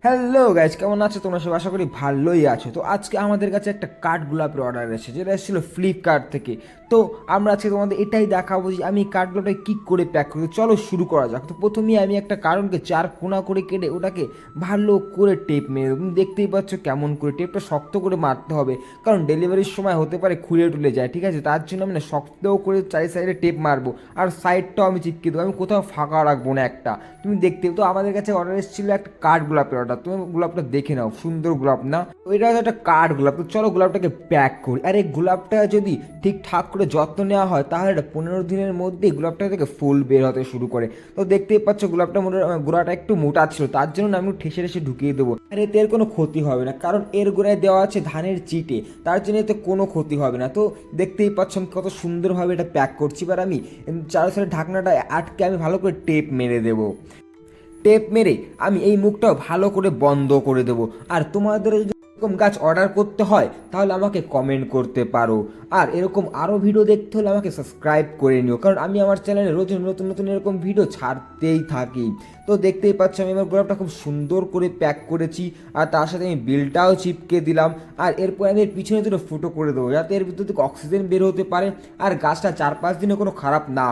Hello guys, কেমন আছো তোমরা সব? আশা করি ভালোই আছো। তো আজকে আমাদের কাছে একটা কাঠ গোলাপের অর্ডার এসেছে, যেটা এসেছিলো ফ্লিপকার্ট থেকে। তো আমরা আজকে তোমাদের এটাই দেখাবো যে আমি কাঠ গোলাপটাকে কী করে প্যাক করি। তো চলো শুরু করা যাক। তো প্রথমেই আমি একটা কারণকে চার কোনা করে কেটে ওটাকে ভালো করে টেপ মেরে দেবো। তুমি দেখতেই পাচ্ছ কেমন করে টেপটা শক্ত করে মারতে হবে, কারণ ডেলিভারির সময় হতে পারে খুলে টুলে যায়, ঠিক আছে? তার জন্য আমি না শক্ত করে চারি সাইডে টেপ মারবো, আর সাইডটাও আমি চিপকে দেবো। আমি কোথাও ফাঁকা রাখবো না একটা। তুমি দেখতে তো আমাদের কাছে অর্ডার এসেছিলো একটা কাঠ গোলাপের অর্ডার। তুমি গোলাপটা দেখে নাও, সুন্দর গোলাপ না? তো এটা হচ্ছে একটা কাঠ গোলাপ। তো চলো গোলাপটাকে প্যাক করি। আর এই গোলাপটা যদি ঠিকঠাক করে যত্ন নেওয়া হয় তাহলে এটা 15 দিনের মধ্যেই গোলাপটা থেকে ফুল বের হতে শুরু করে। তো দেখতেই পাচ্ছ গোলাপটা গোড়াটা একটু মোটা ছিল, তার জন্য আমি ঠেসে ঠেসে ঢুকিয়ে দেবো। আর এতে এর কোনো ক্ষতি হবে না, কারণ এর গোড়ায় দেওয়া আছে ধানের চিটে, তার জন্য এতে কোনো ক্ষতি হবে না। তো দেখতেই পাচ্ছ আমি কত সুন্দরভাবে এটা প্যাক করছি। এবার আমি চার সাইডে ঢাকনাটা আটকে আমি ভালো করে টেপ মেরে দেবো। টেপ মেরে আমি এই মুখটাও ভালো করে বন্ধ করে দেবো। আর তোমাদের যদি এরকম গাছ অর্ডার করতে হয় তাহলে আমাকে কমেন্ট করতে পারো। আর এরকম আরও ভিডিও দেখতে হলে আমাকে সাবস্ক্রাইব করে নিও, কারণ আমি আমার চ্যানেলে রোজ নতুন নতুন এরকম ভিডিও ছাড়তেই থাকি। তো দেখতেই পাচ্ছ আমি আমার গোলাপটা খুব সুন্দর করে প্যাক করেছি, আর তার সাথে আমি বিলটাও চিপকে দিলাম। আর এরপর আমি এর পিছনে দুটো ফুটো করে দেবো, যাতে এর ভিতর থেকে অক্সিজেন বের হতে পারে আর গাছটা 4-5 দিনে কোনো খারাপ না